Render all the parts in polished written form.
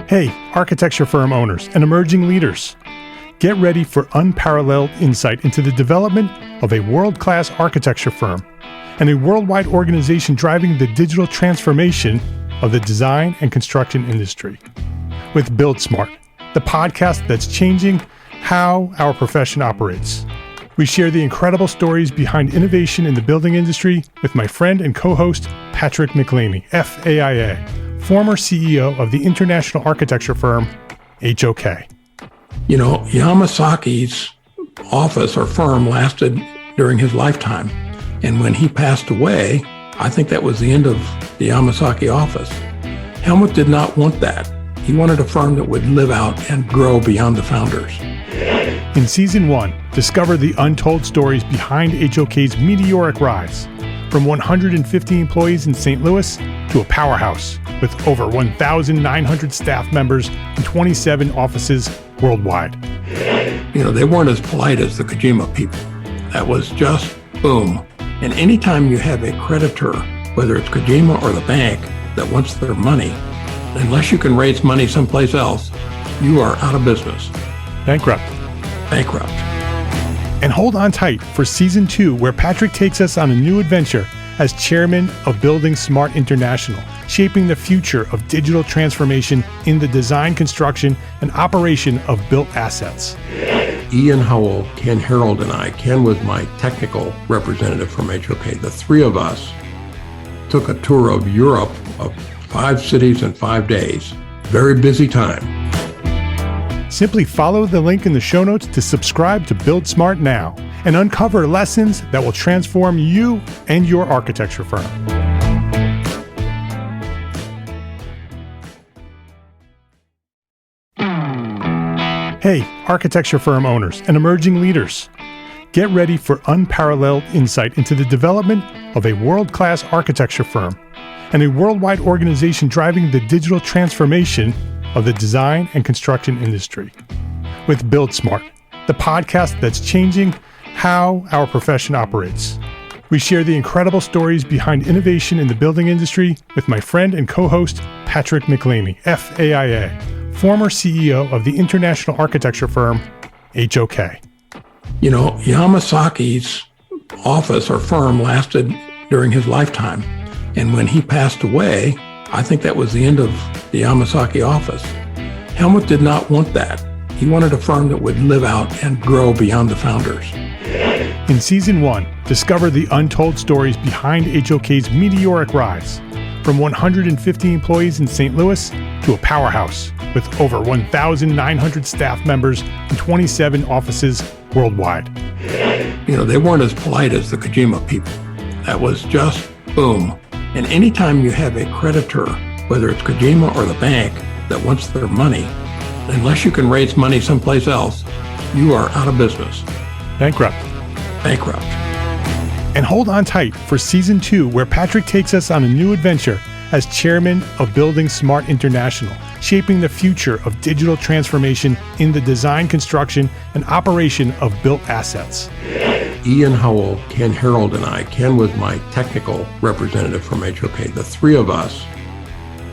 Hey, architecture firm owners and emerging leaders. Get ready for unparalleled insight into the development of a world-class architecture firm and a worldwide organization driving the digital transformation of the design and construction industry. With Build Smart, the podcast that's changing how our profession operates. We share the incredible stories behind innovation in the building industry with my friend and co-host, Patrick McLeamy, FAIA, former CEO of the international architecture firm, HOK. You know, Yamasaki's office or firm lasted during his lifetime. And when he passed away, I think that was the end of the Yamasaki office. Helmut did not want that. He wanted a firm that would live out and grow beyond the founders. In Season 1, discover the untold stories behind HOK's meteoric rise, from 150 employees in St. Louis to a powerhouse with over 1,900 staff members and 27 offices worldwide. You know, they weren't as polite as the Kojima people. That was just boom. And anytime you have a creditor, whether it's Kojima or the bank, that wants their money, unless you can raise money someplace else, you are out of business. Bankrupt. And hold on tight for Season 2, where Patrick takes us on a new adventure as chairman of Building Smart International, shaping the future of digital transformation in the design, construction, and operation of built assets. Ian Howell, Ken Harold, and I, Ken was my technical representative from HOK. The three of us took a tour of Europe of 5 cities in 5 days. Very busy time. Simply follow the link in the show notes to subscribe to Build Smart now and uncover lessons that will transform you and your architecture firm. Hey, architecture firm owners and emerging leaders. Get ready for unparalleled insight into the development of a world-class architecture firm and a worldwide organization driving the digital transformation of the design and construction industry. With Build Smart, the podcast that's changing how our profession operates. We share the incredible stories behind innovation in the building industry with my friend and co-host, Patrick McLeamy, FAIA, former CEO of the international architecture firm, HOK. You know, Yamasaki's office or firm lasted during his lifetime. And when he passed away, I think that was the end of the Yamasaki office. Helmut did not want that. He wanted a firm that would live out and grow beyond the founders. In Season 1, discover the untold stories behind HOK's meteoric rise, from 150 employees in St. Louis to a powerhouse with over 1,900 staff members and 27 offices worldwide. You know, they weren't as polite as the Kojima people. That was just boom. And anytime you have a creditor, whether it's Kojima or the bank, that wants their money, unless you can raise money someplace else, you are out of business. Bankrupt. And hold on tight for Season 2, where Patrick takes us on a new adventure as chairman of Building Smart International, shaping the future of digital transformation in the design, construction, and operation of built assets. Ian Howell, Ken Harold, and I, Ken was my technical representative from HOK. The three of us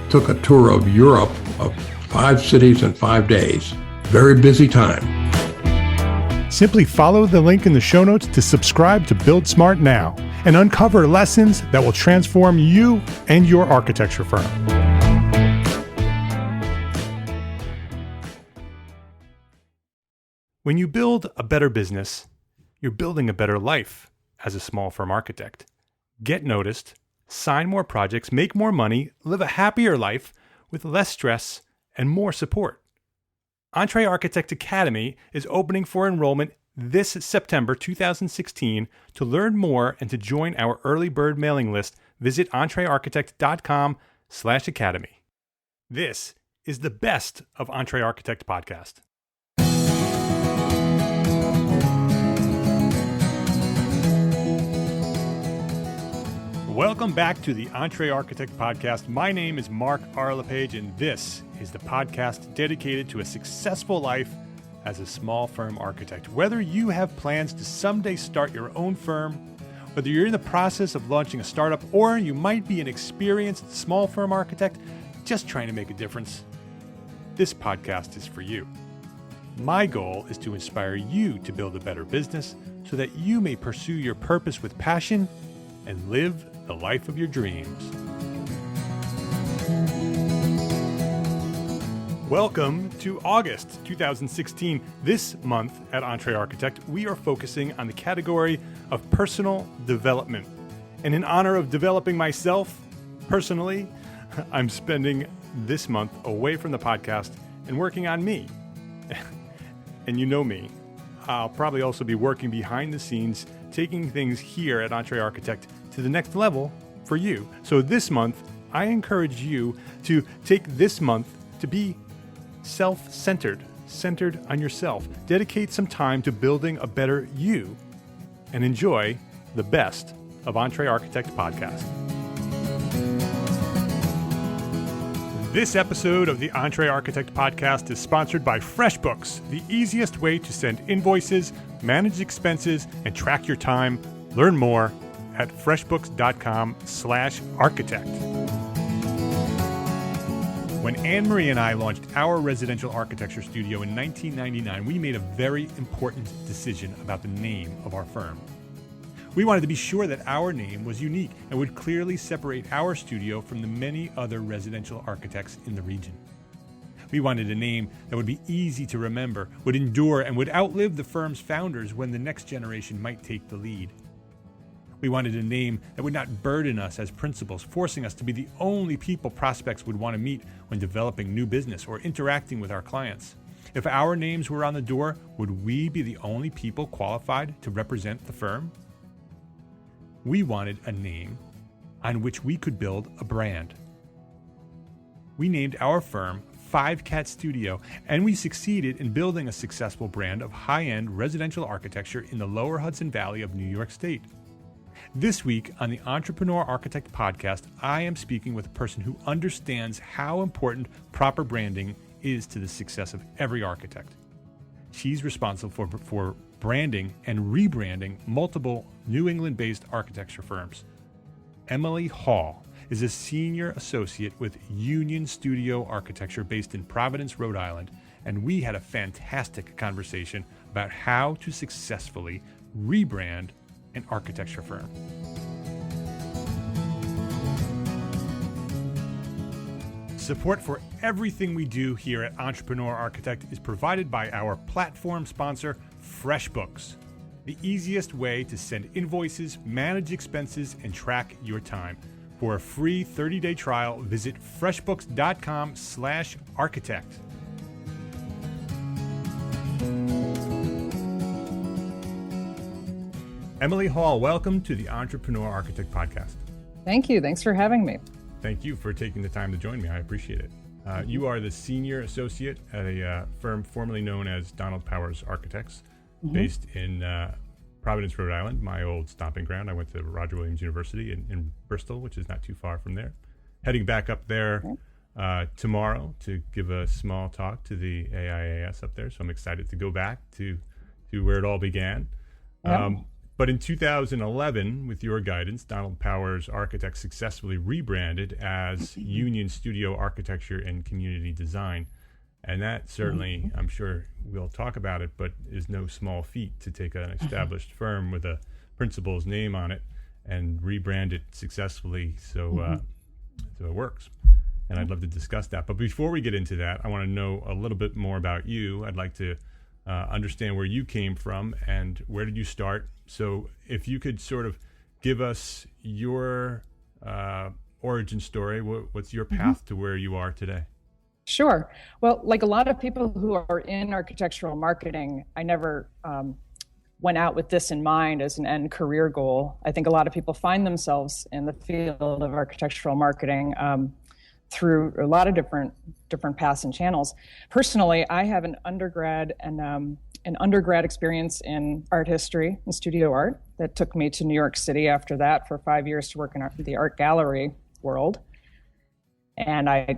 took a tour of Europe of 5 cities in 5 days. Very busy time. Simply follow the link in the show notes to subscribe to Build Smart now and uncover lessons that will transform you and your architecture firm. When you build a better business, you're building a better life as a small firm architect. Get noticed, sign more projects, make more money, live a happier life with less stress and more support. EntreArchitect Academy is opening for enrollment this September 2016. To learn more and to join our early bird mailing list, visit entrearchitect.com/academy. This is the best of EntreArchitect Podcast. Welcome back to the EntreArchitect Podcast. My name is Mark R. LePage, and this is the podcast dedicated to a successful life as a small firm architect. Whether you have plans to someday start your own firm, whether you're in the process of launching a startup, or you might be an experienced small firm architect just trying to make a difference, this podcast is for you. My goal is to inspire you to build a better business so that you may pursue your purpose with passion and live the life of your dreams. Welcome to August 2016. This month at EntreArchitect, we are focusing on the category of personal development. And in honor of developing myself personally, I'm spending this month away from the podcast and working on me. And you know me. I'll probably also be working behind the scenes, taking things here at EntreArchitect to the next level for you. So this month, I encourage you to take this month to be self-centered, centered on yourself. Dedicate some time to building a better you and enjoy the best of EntreArchitect Podcast. This episode of the EntreArchitect Podcast is sponsored by FreshBooks, the easiest way to send invoices, manage expenses, and track your time. Learn more at freshbooks.com/architect. When Anne-Marie and I launched our residential architecture studio in 1999, we made a very important decision about the name of our firm. We wanted to be sure that our name was unique and would clearly separate our studio from the many other residential architects in the region. We wanted a name that would be easy to remember, would endure, and would outlive the firm's founders when the next generation might take the lead. We wanted a name that would not burden us as principals, forcing us to be the only people prospects would want to meet when developing new business or interacting with our clients. If our names were on the door, would we be the only people qualified to represent the firm? We wanted a name on which we could build a brand. We named our firm Five Cat Studio, and we succeeded in building a successful brand of high-end residential architecture in the lower Hudson Valley of New York State. This week on the Entrepreneur Architect Podcast, I am speaking with a person who understands how important proper branding is to the success of every architect. She's responsible for branding and rebranding multiple New England-based architecture firms. Emily Hall is a senior associate with Union Studio Architecture based in Providence, Rhode Island, and we had a fantastic conversation about how to successfully rebrand an architecture firm. Support for everything we do here at Entrepreneur Architect is provided by our platform sponsor, FreshBooks, the easiest way to send invoices, manage expenses, and track your time. For a free 30-day trial, visit freshbooks.com/architect. Emily Hall, welcome to the Entrepreneur Architect Podcast. Thank you. Thanks for having me. Thank you for taking the time to join me. I appreciate it. You are the senior associate at a firm formerly known as Donald Powers Architects, based in Providence, Rhode Island, my old stomping ground. I went to Roger Williams University in Bristol, which is not too far from there. Heading back up there tomorrow to give a small talk to the AIAS up there. So I'm excited to go back to where it all began. Yeah. But in 2011, with your guidance, Donald Powers Architects successfully rebranded as Union Studio Architecture and Community Design. And that certainly, I'm sure we'll talk about it, but is no small feat to take an established firm with a principal's name on it and rebrand it successfully so it works. And I'd love to discuss that. But before we get into that, I want to know a little bit more about you. I'd like to understand where you came from and where did you start. So if you could sort of give us your origin story, what's your path to where you are today? Sure. Well, like a lot of people who are in architectural marketing, I never went out with this in mind as an end career goal. I think a lot of people find themselves in the field of architectural marketing through a lot of different paths and channels. Personally, I have an undergrad experience in art history and studio art that took me to New York City after that for 5 years to work in the art gallery world. And I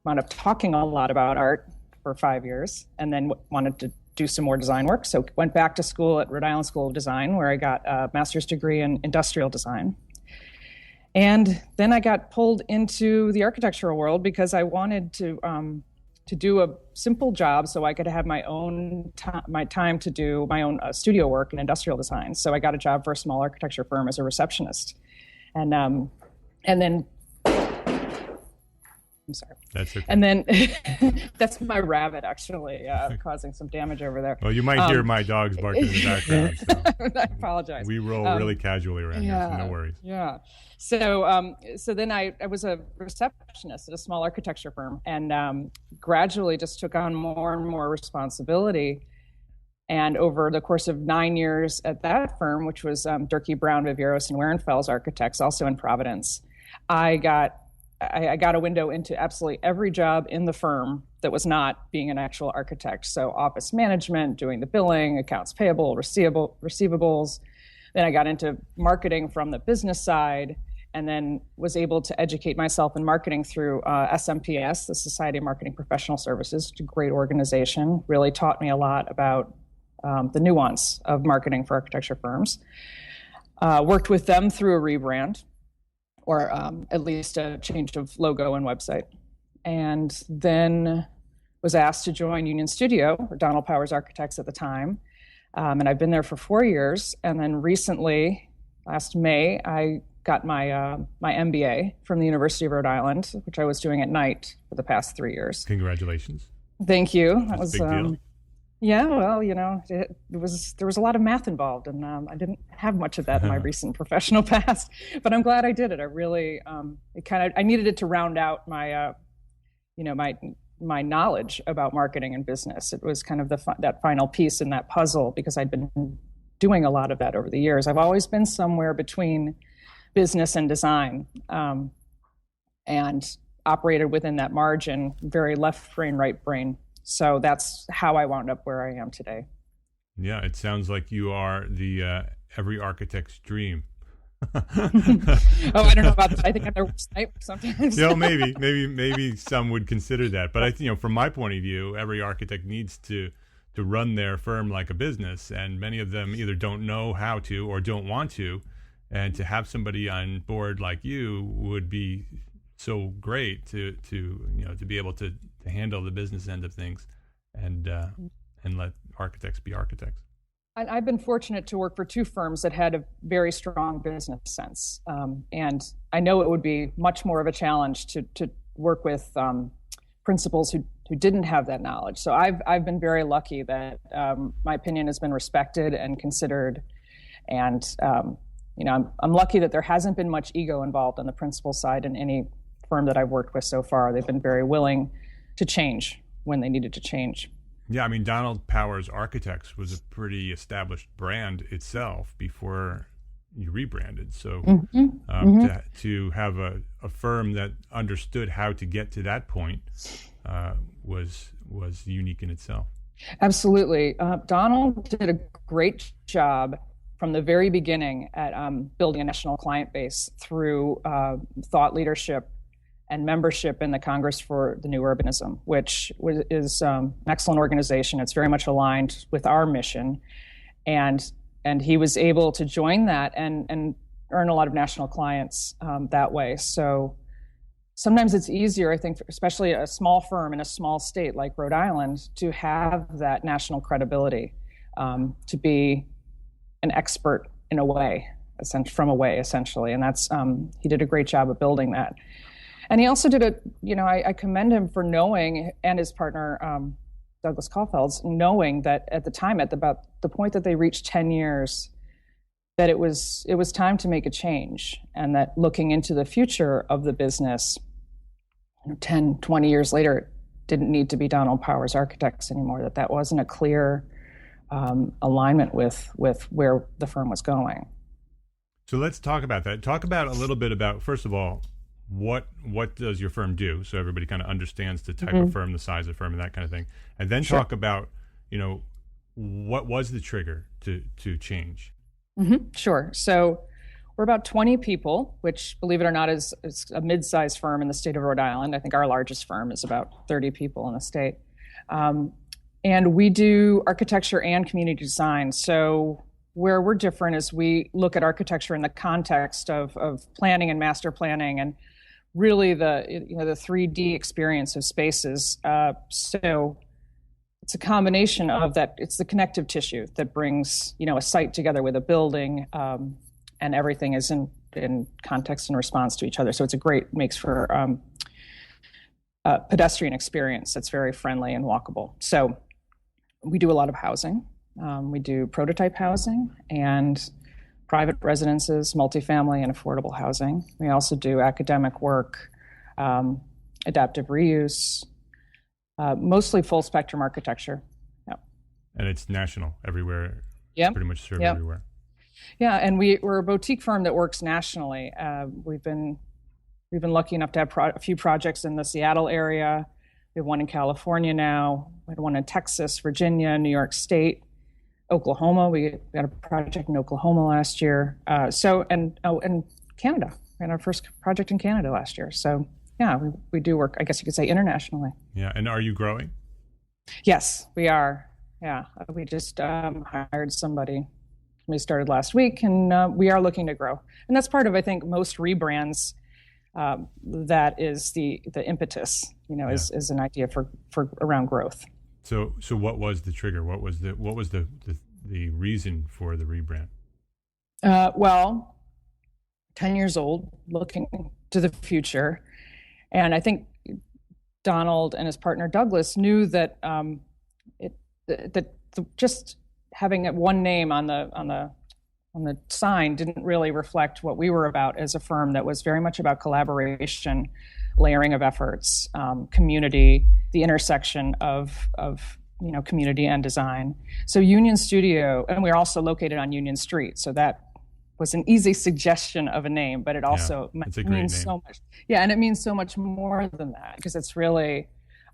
wound up talking a lot about art for 5 years and then wanted to do some more design work. So went back to school at Rhode Island School of Design, where I got a master's degree in industrial design. And then I got pulled into the architectural world because I wanted to to do a simple job so I could have my own my time to do my own studio work and industrial design. So I got a job for a small architecture firm as a receptionist. And then I'm sorry. That's okay. And then that's my rabbit actually causing some damage over there. Well, you might hear my dogs barking in the background. So I apologize. we roll really casually around here, so no worries. Yeah. So then I was a receptionist at a small architecture firm, and gradually just took on more and more responsibility. And over the course of 9 years at that firm, which was Durkee, Brown, Viveiros, and Werenfels Architects, also in Providence, I got a window into absolutely every job in the firm that was not being an actual architect. So office management, doing the billing, accounts payable, receivables. Then I got into marketing from the business side, and then was able to educate myself in marketing through SMPS, the Society of Marketing Professional Services. It's a great organization, really taught me a lot about the nuance of marketing for architecture firms. Worked with them through a rebrand, or at least a change of logo and website. And then was asked to join Union Studio, or Donald Powers Architects at the time. And I've been there for 4 years. And then recently, last May, I got my my MBA from the University of Rhode Island, which I was doing at night for the past 3 years. Congratulations. Thank you. That That's was a big deal. Yeah, well, there was a lot of math involved, and I didn't have much of that in my recent professional past. But I'm glad I did it. I really, I needed it to round out my, my knowledge about marketing and business. It was kind of that final piece in that puzzle, because I'd been doing a lot of that over the years. I've always been somewhere between business and design, and operated within that margin, very left brain, right brain. So that's how I wound up where I am today. Yeah, it sounds like you are the every architect's dream. Oh, I don't know about that. I think I'm their worst nightmare sometimes. Maybe some would consider that. But from my point of view, every architect needs to run their firm like a business, and many of them either don't know how to or don't want to. And to have somebody on board like you would be so great to be able to handle the business end of things, and let architects be architects. I've been fortunate to work for two firms that had a very strong business sense, and I know it would be much more of a challenge to work with principals who didn't have that knowledge. So I've been very lucky that my opinion has been respected and considered, and I'm lucky that there hasn't been much ego involved on the principal side in any firm that I've worked with so far. They've been very willing to change when they needed to change. Yeah, I mean, Donald Powers Architects was a pretty established brand itself before you rebranded. So to have a firm that understood how to get to that point was unique in itself. Absolutely. Donald did a great job from the very beginning at building a national client base through thought leadership and membership in the Congress for the New Urbanism, which is an excellent organization. It's very much aligned with our mission. And he was able to join that and earn a lot of national clients that way. So sometimes it's easier, I think, especially a small firm in a small state like Rhode Island, to have that national credibility, to be an expert in a way, essentially. And that's he did a great job of building that. And he also did I commend him for knowing, and his partner, Douglas Caulfield, knowing that at the time, at about the point that they reached 10 years, that it was time to make a change, and that looking into the future of the business, 10, 20 years later, it didn't need to be Donald Powers Architects anymore, that wasn't a clear alignment with where the firm was going. So let's talk about that. Talk about a little bit about, first of all, what does your firm do, so everybody kind of understands the type of firm, the size of the firm, and that kind of thing, and then talk about what was the trigger to change. Sure. So we're about 20 people, which, believe it or not, is a mid-sized firm in the state of Rhode Island. I think our largest firm is about 30 people in the state, and we do architecture and community design. So where we're different is we look at architecture in the context of planning and master planning and really the 3D experience of spaces. So it's a combination of that. It's the connective tissue that brings a site together with a building, and everything is in context and response to each other. So makes for a pedestrian experience that's very friendly and walkable. So we do a lot of housing. We do prototype housing and private residences, multifamily, and affordable housing. We also do academic work, adaptive reuse, mostly full spectrum architecture. Yep. And it's national everywhere. Yep. Pretty much served Yep. everywhere. Yeah, and we're a boutique firm that works nationally. We've been lucky enough to have a few projects in the Seattle area. We have one in California now. We had one in Texas, Virginia, New York State, Oklahoma. We got a project in Oklahoma last year. And Canada. We had our first project in Canada last year. So yeah, we do work, I guess you could say, internationally. Yeah, and are you growing? Yes, we are. Yeah, we just hired somebody. We started last week, and we are looking to grow. And that's part of, I think, most rebrands. That is the impetus, is an idea for around growth. So what was the trigger? What was the reason for the rebrand? Well, 10 years old, looking to the future, and I think Donald and his partner Douglas knew that just having one name on the sign didn't really reflect what we were about as a firm that was very much about collaboration, layering of efforts, community, the intersection of community and design. So Union Studio, and we're also located on Union Street, so that was an easy suggestion of a name, but it also means so much. Yeah, and it means so much more than that, because it's really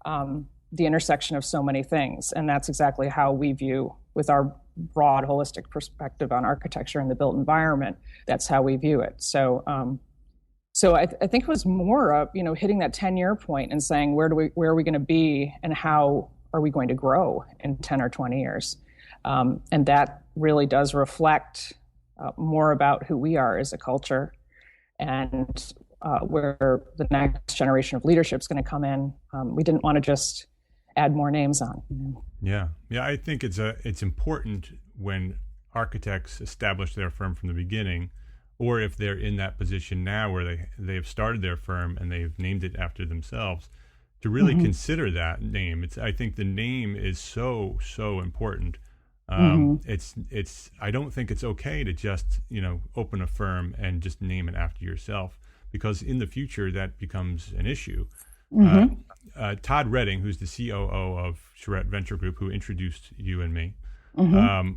the intersection of so many things, and that's exactly how we view, with our broad holistic perspective on architecture and the built environment, that's how we view it. So I think it was more of hitting that 10-year point and saying where are we going to be, and how are we going to grow in 10 or 20 years, and that really does reflect more about who we are as a culture, and where the next generation of leadership is going to come in. We didn't want to just add more names on. Yeah. I think it's important when architects establish their firm from the beginning, or if they're in that position now where they have started their firm and they've named it after themselves, to really consider that name. I think the name is so important. I don't think it's okay to just open a firm and just name it after yourself, because in the future that becomes an issue. Todd Redding, who's the COO of Charette Venture Group, who introduced you and me,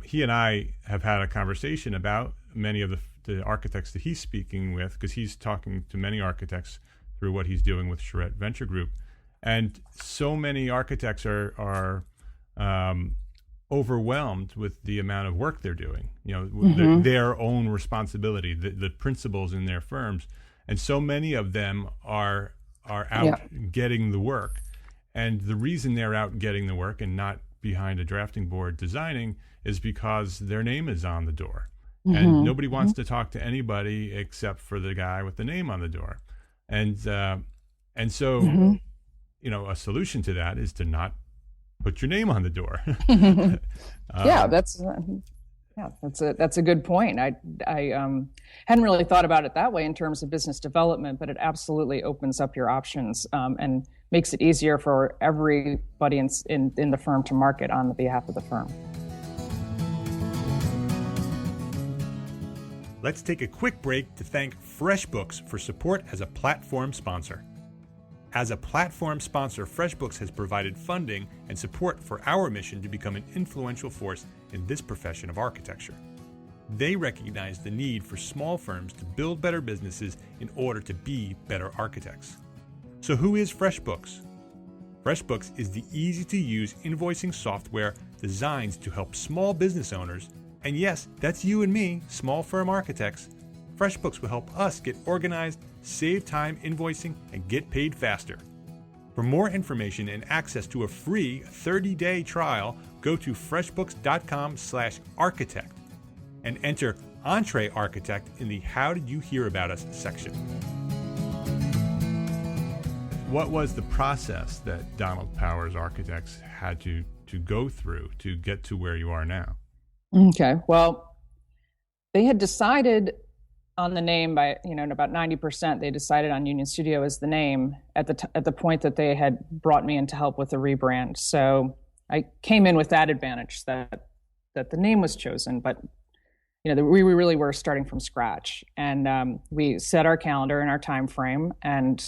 he and I have had a conversation about many of the architects that he's speaking with, because he's talking to many architects through what he's doing with Charette Venture Group. And so many architects are overwhelmed with the amount of work they're doing, their own responsibility, the principals in their firms. And so many of them are out getting the work. And the reason they're out getting the work and not behind a drafting board designing is because their name is on the door. And nobody wants to talk to anybody except for the guy with the name on the door. And so, a solution to that is to not put your name on the door. That's a good point. I hadn't really thought about it that way in terms of business development, but it absolutely opens up your options and makes it easier for everybody in the firm to market on the behalf of the firm. Let's take a quick break to thank FreshBooks for support as a platform sponsor. As a platform sponsor, FreshBooks has provided funding and support for our mission to become an influential force in this profession of architecture. They recognize the need for small firms to build better businesses in order to be better architects. So who is FreshBooks? FreshBooks is the easy-to-use invoicing software designed to help small business owners, and yes, that's you and me, small firm architects. FreshBooks will help us get organized, save time invoicing, and get paid faster. For more information and access to a free 30-day trial, go to freshbooks.com/architect and enter EntreArchitect in the How Did You Hear About Us section. what was the process that Donald Powers Architects had to go through to get to where you are now? Okay. Well, they had decided on the name by, about 90%, they decided on Union Studio as the name at the point that they had brought me in to help with the rebrand. So I came in with that advantage that the name was chosen, but we really were starting from scratch. And we set our calendar and our time frame and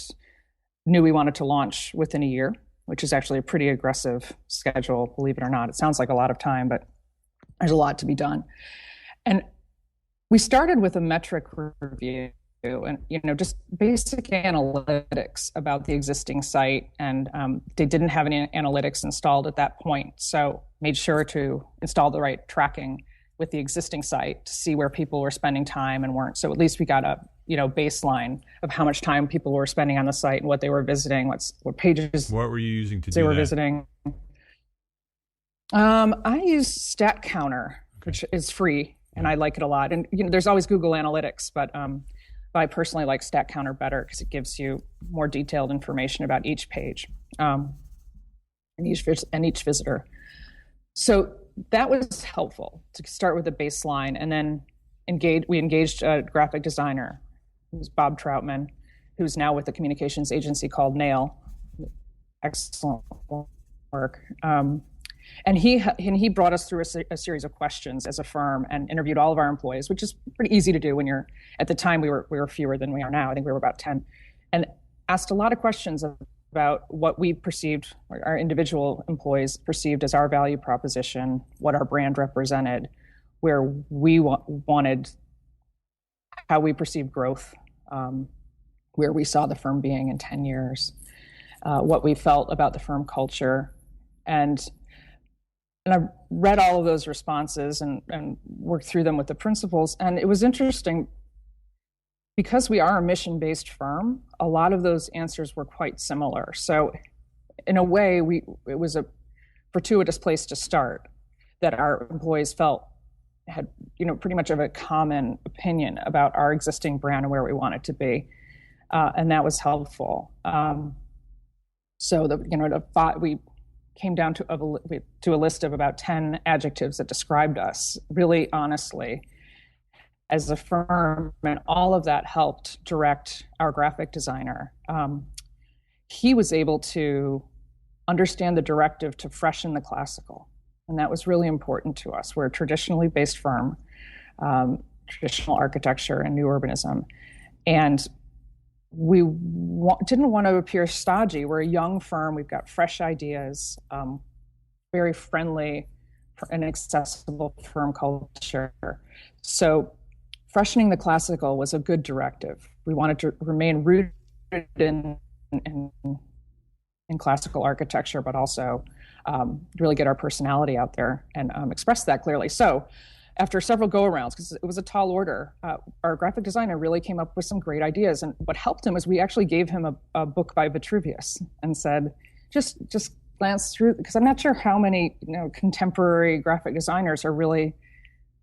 knew we wanted to launch within a year, which is actually a pretty aggressive schedule, believe it or not. It sounds like a lot of time, but there's a lot to be done. And we started with a metric review and, just basic analytics about the existing site. And they didn't have any analytics installed at that point. So made sure to install the right tracking with the existing site to see where people were spending time and weren't. So at least we got a, baseline of how much time people were spending on the site and what they were visiting, what pages. What were you using to do they were that? Visiting. I use Stat Counter, which is free. And I like it a lot. And there's always Google Analytics, but I personally like Stat Counter better because it gives you more detailed information about each page and each visitor. So that was helpful to start with a baseline, and then we engaged a graphic designer, who's Bob Troutman, who's now with a communications agency called Nail. Excellent work. And he brought us through a series of questions as a firm and interviewed all of our employees, which is pretty easy to do when you're, at the time we were fewer than we are now. I think we were about 10, and asked a lot of questions about what we perceived, our individual employees perceived as our value proposition, what our brand represented, where we wanted, how we perceived growth, where we saw the firm being in 10 years, what we felt about the firm culture. And I read all of those responses and worked through them with the principals. And it was interesting because we are a mission-based firm, a lot of those answers were quite similar. So in a way, it was a fortuitous place to start, that our employees felt had, pretty much of a common opinion about our existing brand and where we want it to be. And that was helpful. So we came down to a list of about 10 adjectives that described us really honestly as a firm, and all of that helped direct our graphic designer. He was able to understand the directive to freshen the classical, and that was really important to us. We're a traditionally based firm, traditional architecture and new urbanism, and we didn't want to appear stodgy. We're a young firm. We've got fresh ideas, very friendly and accessible firm culture. So freshening the classical was a good directive. We wanted to remain rooted in classical architecture, but also really get our personality out there and express that clearly. So after several go-arounds, because it was a tall order, our graphic designer really came up with some great ideas. And what helped him is we actually gave him a book by Vitruvius and said, just glance through, because I'm not sure how many contemporary graphic designers are really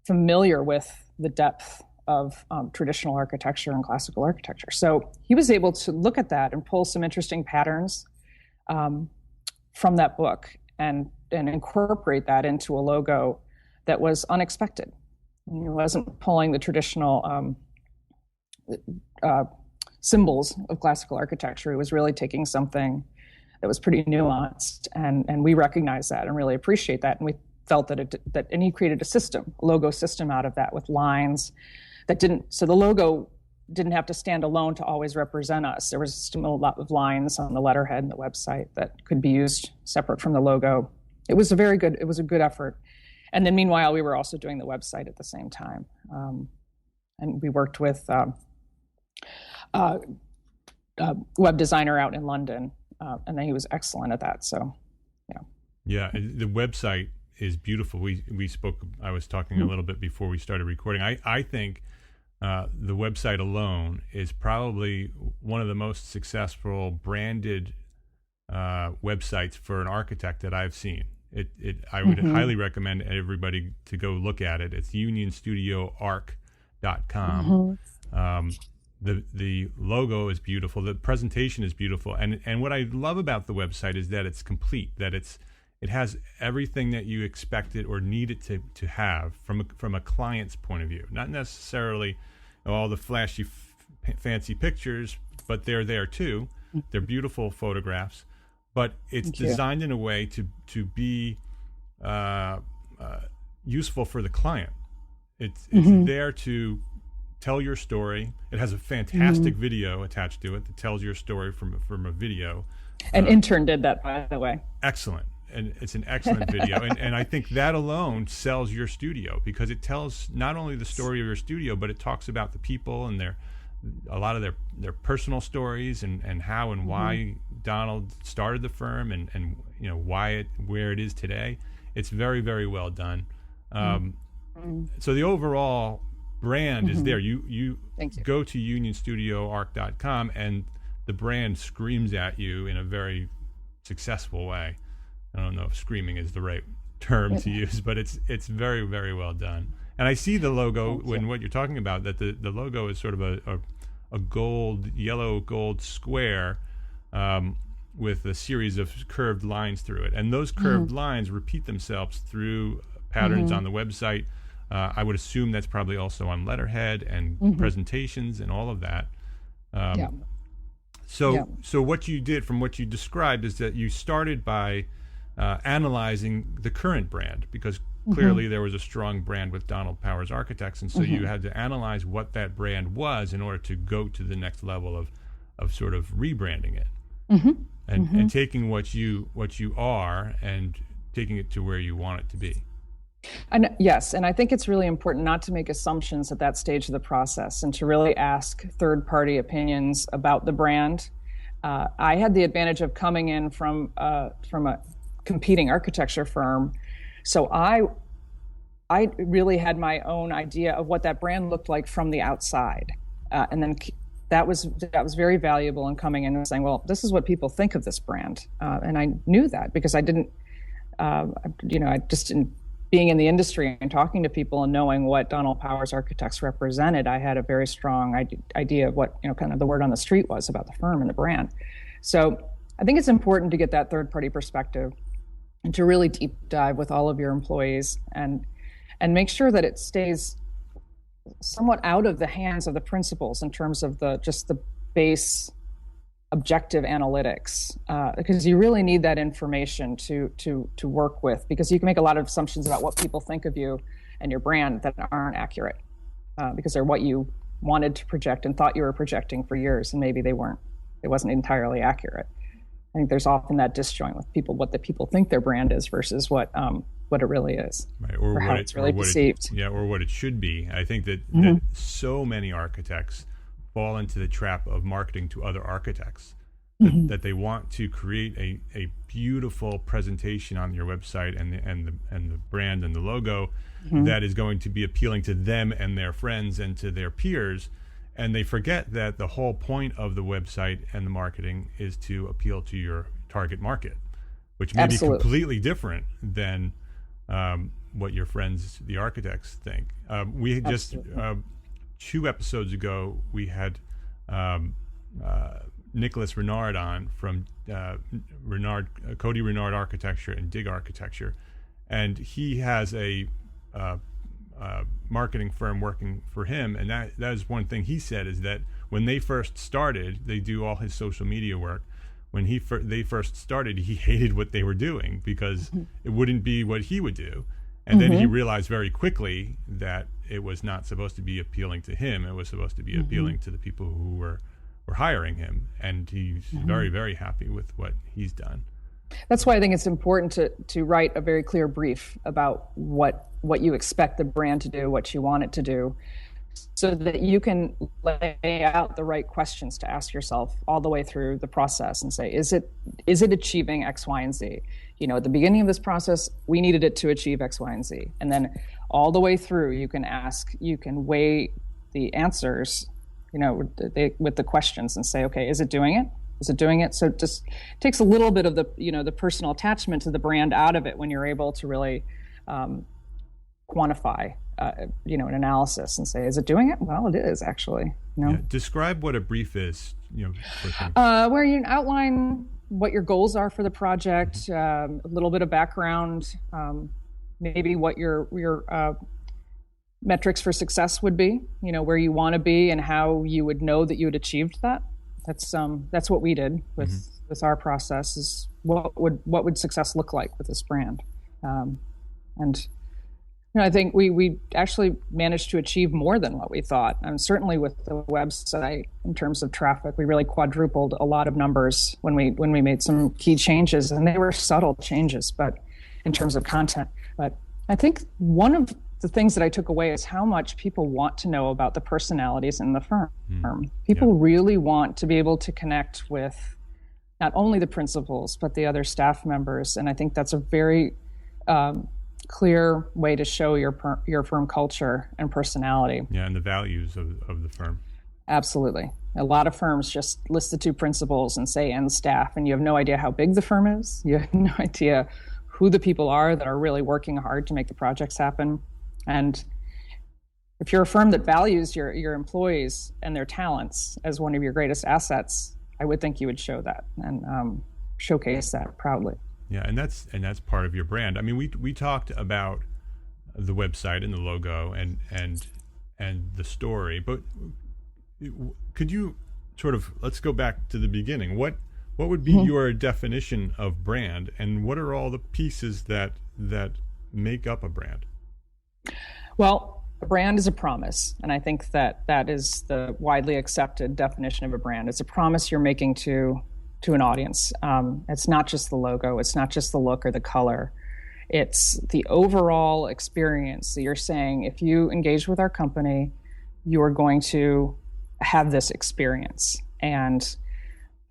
familiar with the depth of traditional architecture and classical architecture. So he was able to look at that and pull some interesting patterns from that book and incorporate that into a logo that was unexpected. He wasn't pulling the traditional symbols of classical architecture. He was really taking something that was pretty nuanced, and we recognize that and really appreciate that. And we felt and he created a logo system out of that with lines so the logo didn't have to stand alone to always represent us. There was still a lot of lines on the letterhead and the website that could be used separate from the logo. It was a good effort. And then meanwhile, we were also doing the website at the same time. And we worked with a web designer out in London, and then he was excellent at that. So, yeah, the website is beautiful. We spoke. I was talking a little bit before we started recording. I think the website alone is probably one of the most successful branded websites for an architect that I've seen. I would highly recommend everybody to go look at it. It's unionstudioarc.com. the logo is beautiful, the presentation is beautiful, and what I love about the website is that it's complete, that it has everything that you expected or need it to have from a client's point of view. Not necessarily all the flashy, fancy pictures, but they're there too. They're beautiful photographs, but it's designed in a way to be useful for the client. It's there to tell your story. It has a fantastic video attached to it that tells your story from a video. An intern did that, by the way. Excellent. And it's an excellent video. And I think that alone sells your studio, because it tells not only the story of your studio, but it talks about the people and a lot of their personal stories and how and why Donald started the firm and where it is today. It's very, very well done. So the overall brand is there. You go to unionstudioarc.com and the brand screams at you in a very successful way. I don't know if screaming is the right term to use, but it's very, very well done. And I see the logo when what you're talking about, that the logo is sort of a yellow gold square with a series of curved lines through it. And those curved lines repeat themselves through patterns on the website. I would assume that's probably also on letterhead and presentations and all of that. So what you did, from what you described, is that you started by analyzing the current brand, because clearly there was a strong brand with Donald Powers Architects, and so you had to analyze what that brand was in order to go to the next level of sort of rebranding it and taking what you are and taking it to where you want it to be. And yes, and I think it's really important not to make assumptions at that stage of the process and to really ask third-party opinions about the brand. I had the advantage of coming in from a competing architecture firm, so I really had my own idea of what that brand looked like from the outside, and then that was very valuable in coming in and saying, well, this is what people think of this brand, and I knew that because I didn't, I just didn't. Being in the industry and talking to people and knowing what Donald Powers Architects represented, I had a very strong idea of what kind of the word on the street was about the firm and the brand. So I think it's important to get that third-party perspective and to really deep dive with all of your employees and make sure that it stays somewhat out of the hands of the principals in terms of just the base objective analytics, because you really need that information to work with, because you can make a lot of assumptions about what people think of you and your brand that aren't accurate, because they're what you wanted to project and thought you were projecting for years, and maybe they weren't. It wasn't entirely accurate. I think there's often that disjoint with people, what the people think their brand is versus what it really is, right? Or how it's really perceived. Or what it should be. I think that so many architects fall into the trap of marketing to other architects, that they want to create a beautiful presentation on your website and the brand and the logo that is going to be appealing to them and their friends and to their peers, and they forget that the whole point of the website and the marketing is to appeal to your target market, which may be completely different than what your friends, the architects, think. We had just 2 episodes ago, we had Nicholas Renard on from Cody Renard Architecture and Dig Architecture, and he has a marketing firm working for him, and that is one thing he said, is that when they first started, they do all his social media work. When they first started, he hated what they were doing because it wouldn't be what he would do. And then he realized very quickly that it was not supposed to be appealing to him. It was supposed to be appealing to the people who were hiring him. And he's very, very happy with what he's done. That's why I think it's important to write a very clear brief about what you expect the brand to do, what you want it to do, so that you can lay out the right questions to ask yourself all the way through the process and say, is it achieving X, Y, and Z? At the beginning of this process, we needed it to achieve X, Y, and Z. And then all the way through, you can weigh the answers, with the questions and say, okay, is it doing it? Is it doing it? So it just takes a little bit of the personal attachment to the brand out of it when you're able to really quantify an analysis and say, is it doing it? Well, it is actually. Yeah. Describe what a brief is. Where you outline what your goals are for the project, a little bit of background, maybe what your metrics for success would be. Where you want to be and how you would know that you had achieved that. That's what we did with our process. Is what would success look like with this brand, and. I think we actually managed to achieve more than what we thought. And certainly with the website, in terms of traffic, we really quadrupled a lot of numbers when we made some key changes, and they were subtle changes, but in terms of content. But I think one of the things that I took away is how much people want to know about the personalities in the firm. People really want to be able to connect with not only the principals, but the other staff members. And I think that's a very clear way to show your firm culture and personality. Yeah, and the values of the firm. Absolutely. A lot of firms just list the two principals and say, and staff, and you have no idea how big the firm is. You have no idea who the people are that are really working hard to make the projects happen. And if you're a firm that values your employees and their talents as one of your greatest assets, I would think you would show that and showcase that proudly. Yeah, and that's part of your brand. I mean, we talked about the website and the logo and the story, but could you sort of, let's go back to the beginning. What would be your definition of brand, and what are all the pieces that make up a brand? Well, a brand is a promise, and I think that is the widely accepted definition of a brand. It's a promise you're making to an audience. It's not just the logo, it's not just the look or the color. It's the overall experience that you're saying, if you engage with our company, you are going to have this experience. And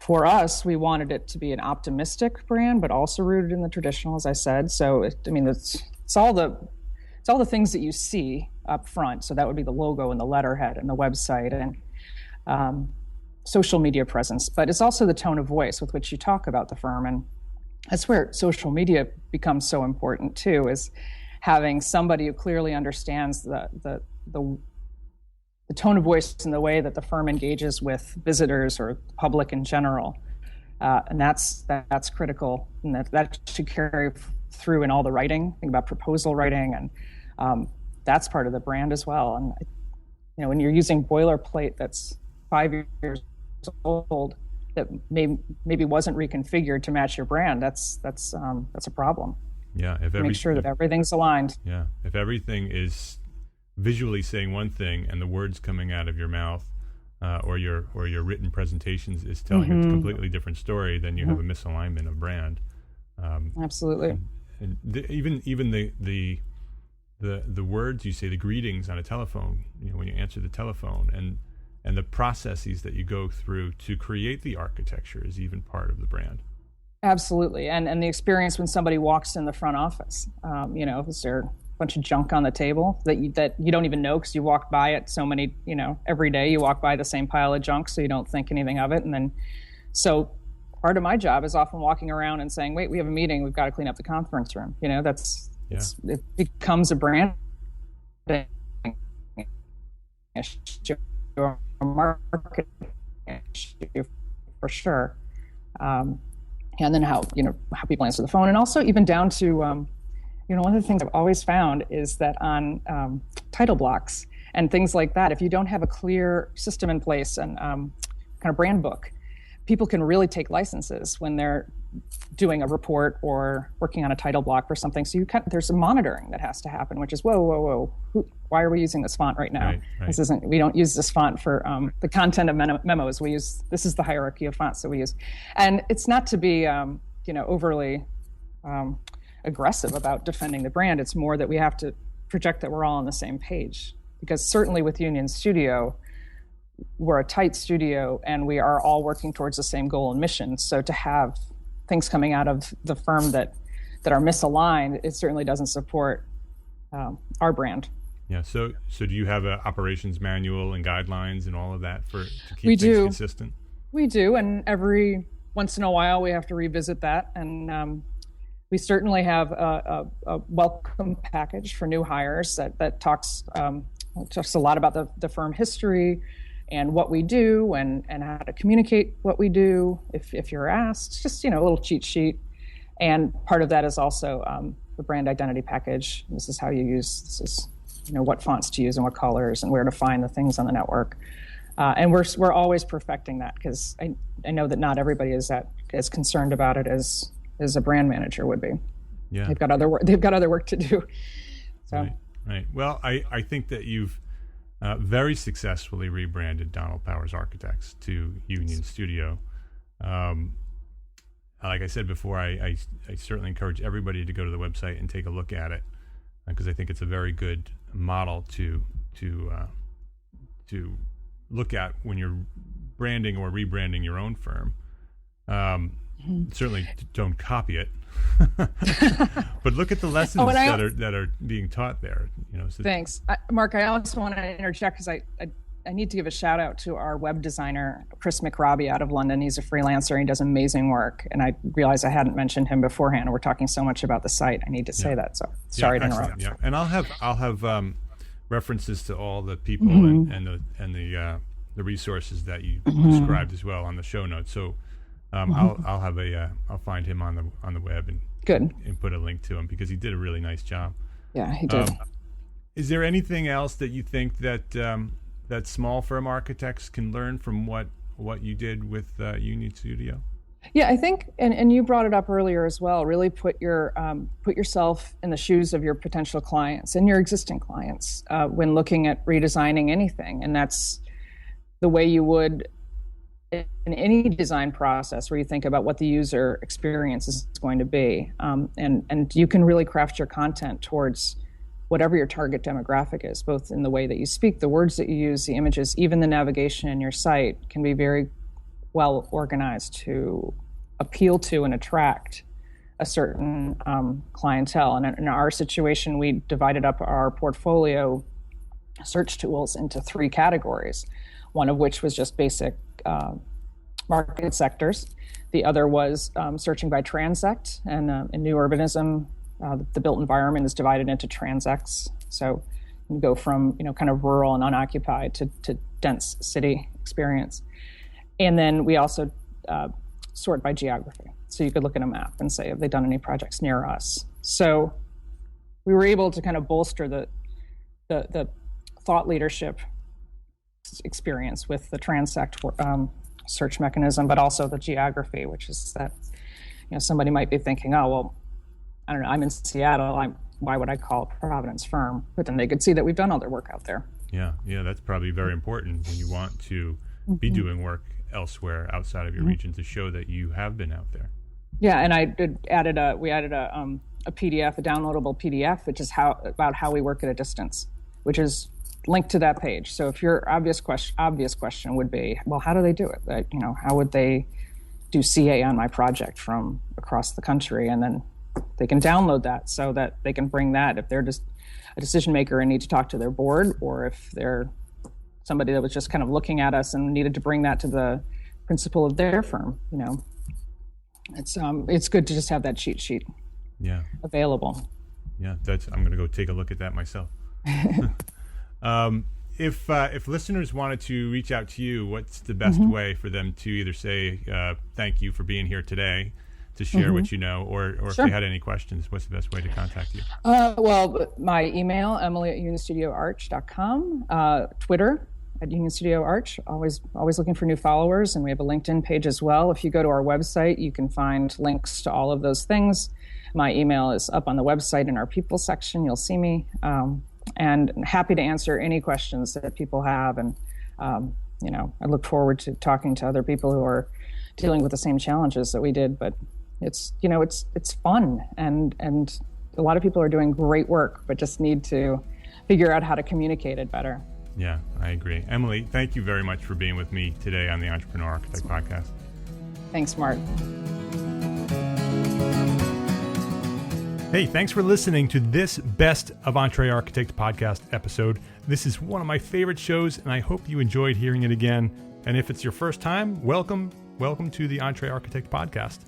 for us, we wanted it to be an optimistic brand, but also rooted in the traditional, as I said. So, it's all the things that you see up front. So that would be the logo and the letterhead and the website and social media presence, but it's also the tone of voice with which you talk about the firm. And that's where social media becomes so important too, is having somebody who clearly understands the tone of voice and the way that the firm engages with visitors or public in general. And that's critical, and that should carry through in all the writing. Think about proposal writing, and that's part of the brand as well. And when you're using boilerplate that's 5 years old that maybe wasn't reconfigured to match your brand, that's a problem. Yeah, make sure that everything's aligned. Yeah, if everything is visually saying one thing and the words coming out of your mouth or your written presentations is telling a completely different story, then you have a misalignment of brand. Absolutely. And even the words you say, the greetings on a telephone, when you answer the telephone, and the processes that you go through to create the architecture is even part of the brand. Absolutely. And the experience when somebody walks in the front office, is there a bunch of junk on the table that you don't even know because you walk by it so many, every day you walk by the same pile of junk, so you don't think anything of it. And then, so part of my job is often walking around and saying, wait, we have a meeting, we've got to clean up the conference room. It becomes a brand issue, a marketing issue for sure. And then how people answer the phone, and also even down to, one of the things I've always found is that on title blocks and things like that, if you don't have a clear system in place and kind of brand book, people can really take licenses when they're doing a report or working on a title block or something. So there's a monitoring that has to happen, which is, whoa, why are we using this font right now? Right. We don't use this font for the content of memos. This is the hierarchy of fonts that we use. And it's not to be, overly aggressive about defending the brand. It's more that we have to project that we're all on the same page, because certainly with Union Studio, we're a tight studio and we are all working towards the same goal and mission. So to have things coming out of the firm that are misaligned, it certainly doesn't support our brand. Yeah. So do you have an operations manual and guidelines and all of that to keep things consistent? We do, and every once in a while we have to revisit that. And We certainly have a welcome package for new hires that talks a lot about the firm history and what we do and how to communicate what we do if you're asked. Just, a little cheat sheet. And part of that is also the brand identity package. This is how you use, this is, what fonts to use and what colors and where to find the things on the network. And we're always perfecting that, because I know that not everybody is as concerned about it as a brand manager would be. Yeah, they've got other work to do. So right. Well, I think that you've very successfully rebranded Donald Powers Architects to Union Studio. Like I said before, I certainly encourage everybody to go to the website and take a look at it, because I think it's a very good model to look at when you're branding or rebranding your own firm. Certainly don't copy it, but look at the lessons that are being taught there. Thanks, Mark. I also want to interject, because I need to give a shout out to our web designer, Chris McRobbie out of London. He's a freelancer and he does amazing work. And I realized I hadn't mentioned him beforehand. We're talking so much about the site. I need to say that. So sorry to interrupt. Yeah, and I'll have references to all the people and the resources that you described as well on the show notes. So I'll find him on the web and put a link to him, because he did a really nice job. Yeah, he did. Is there anything else that you think that small firm architects can learn from what you did with Union Studio? Yeah, I think, and you brought it up earlier as well, really put yourself in the shoes of your potential clients and your existing clients when looking at redesigning anything. And that's the way you would in any design process, where you think about what the user experience is going to be. And you can really craft your content towards whatever your target demographic is, both in the way that you speak, the words that you use, the images, even the navigation in your site can be very well organized to appeal to and attract a certain clientele. And in our situation, we divided up our portfolio search tools into 3 categories, one of which was just basic market sectors. The other was searching by transect, and in new urbanism, the built environment is divided into transects. So you go from kind of rural and unoccupied to dense city experience. And then we also sort by geography. So you could look at a map and say, have they done any projects near us? So we were able to kind of bolster the thought leadership experience with the transect search mechanism, but also the geography, which is that somebody might be thinking, oh, well, I don't know, I'm in Seattle, why would I call a Providence firm? But then they could see that we've done other work out there. Yeah, that's probably very important when you want to be doing work elsewhere outside of your region, to show that you have been out there. Yeah, and we added a PDF, a downloadable PDF, which is about how we work at a distance, which is linked to that page. So if your obvious question would be, well, how do they do it? How would they do CA on my project from across the country? And then they can download that so that they can bring that if they're just a decision maker and need to talk to their board, or if they're somebody that was just kind of looking at us and needed to bring that to the principal of their firm. It's good to just have that cheat sheet available. Yeah, I'm going to go take a look at that myself. If listeners wanted to reach out to you, what's the best way for them to either say thank you for being here today, to share what you know, or if they had any questions, what's the best way to contact you? Well, my email, emily@unionstudioarch.com, Twitter @unionstudioarch, always looking for new followers, and we have a LinkedIn page as well. If you go to our website, you can find links to all of those things. My email is up on the website in our people section. You'll see me. And I'm happy to answer any questions that people have. And, I look forward to talking to other people who are dealing with the same challenges that we did. But it's fun. And a lot of people are doing great work, but just need to figure out how to communicate it better. Yeah, I agree. Emily, thank you very much for being with me today on the Entrepreneur Architect Podcast. Thanks, Mark. Hey, thanks for listening to this Best of EntreArchitect Podcast episode. This is one of my favorite shows, and I hope you enjoyed hearing it again. And if it's your first time, welcome to the EntreArchitect Podcast.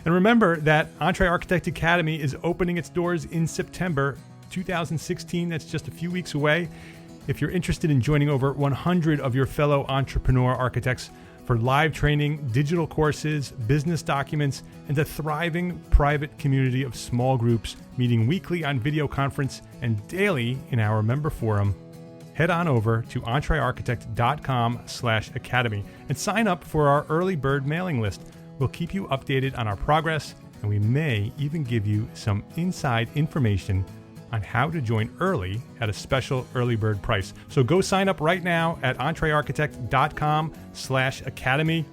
And remember that EntreArchitect Academy is opening its doors in September 2016. That's just a few weeks away. If you're interested in joining over 100 of your fellow entrepreneur architects for live training, digital courses, business documents, and a thriving private community of small groups meeting weekly on video conference and daily in our member forum, head on over to entrearchitect.com/academy and sign up for our early bird mailing list. We'll keep you updated on our progress, and we may even give you some inside information on how to join early at a special early bird price. So go sign up right now at entrearchitect.com/academy.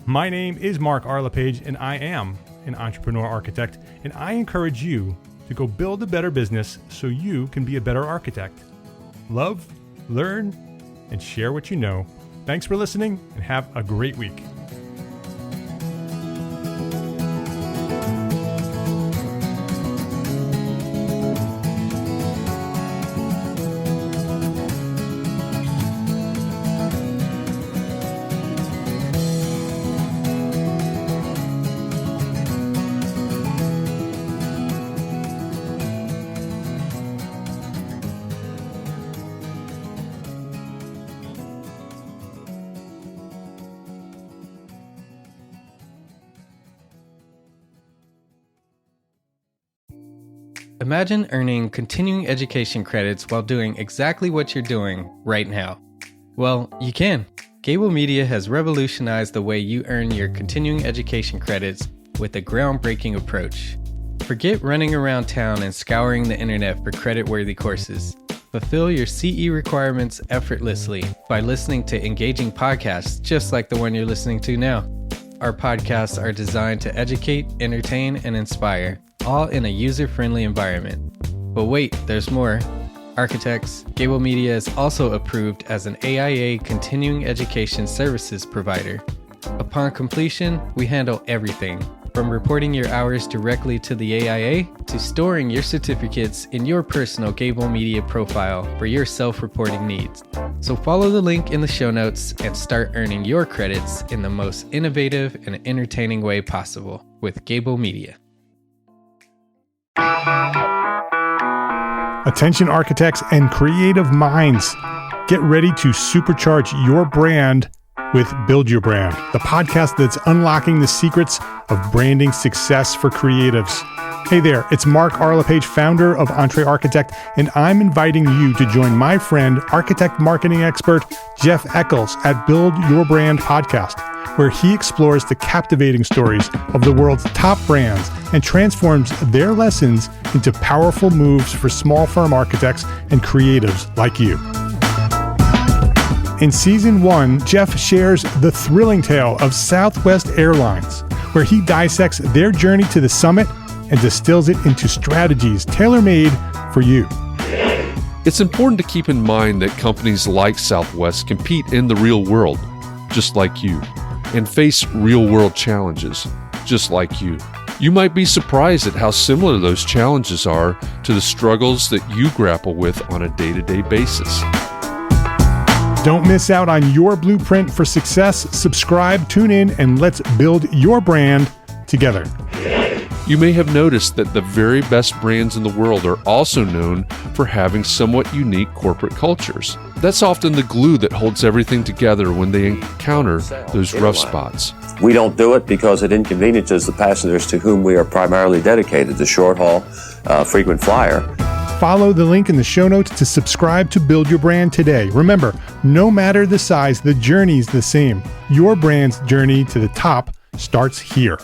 My name is Mark R. LePage, and I am an entrepreneur architect, and I encourage you to go build a better business so you can be a better architect. Love, learn, and share what you know. Thanks for listening, and have a great week. Imagine earning continuing education credits while doing exactly what you're doing right now. Well, you can. Gable Media has revolutionized the way you earn your continuing education credits with a groundbreaking approach. Forget running around town and scouring the internet for credit-worthy courses. Fulfill your CE requirements effortlessly by listening to engaging podcasts just like the one you're listening to now. Our podcasts are designed to educate, entertain, and inspire, all in a user-friendly environment. But wait, there's more. Architects, Gable Media is also approved as an AIA continuing education services provider. Upon completion, we handle everything, from reporting your hours directly to the AIA to storing your certificates in your personal Gable Media profile for your self-reporting needs. So follow the link in the show notes and start earning your credits in the most innovative and entertaining way possible with Gable Media. Attention architects and creative minds, get ready to supercharge your brand with Build Your Brand, the podcast that's unlocking the secrets of branding success for creatives. Hey there, it's Mark R. LePage, founder of EntreArchitect, and I'm inviting you to join my friend, architect marketing expert Jeff Eccles at Build Your Brand Podcast, where he explores the captivating stories of the world's top brands and transforms their lessons into powerful moves for small firm architects and creatives like you. In Season 1, Jeff shares the thrilling tale of Southwest Airlines, where he dissects their journey to the summit and distills it into strategies tailor-made for you. It's important to keep in mind that companies like Southwest compete in the real world, just like you, and face real-world challenges, just like you. You might be surprised at how similar those challenges are to the struggles that you grapple with on a day-to-day basis. Don't miss out on your blueprint for success. Subscribe, tune in, and let's build your brand together. You may have noticed that the very best brands in the world are also known for having somewhat unique corporate cultures. That's often the glue that holds everything together when they encounter those rough spots. We don't do it because it inconveniences the passengers to whom we are primarily dedicated, the short haul, frequent flyer. Follow the link in the show notes to subscribe to Build Your Brand today. Remember, no matter the size, the journey's the same. Your brand's journey to the top starts here.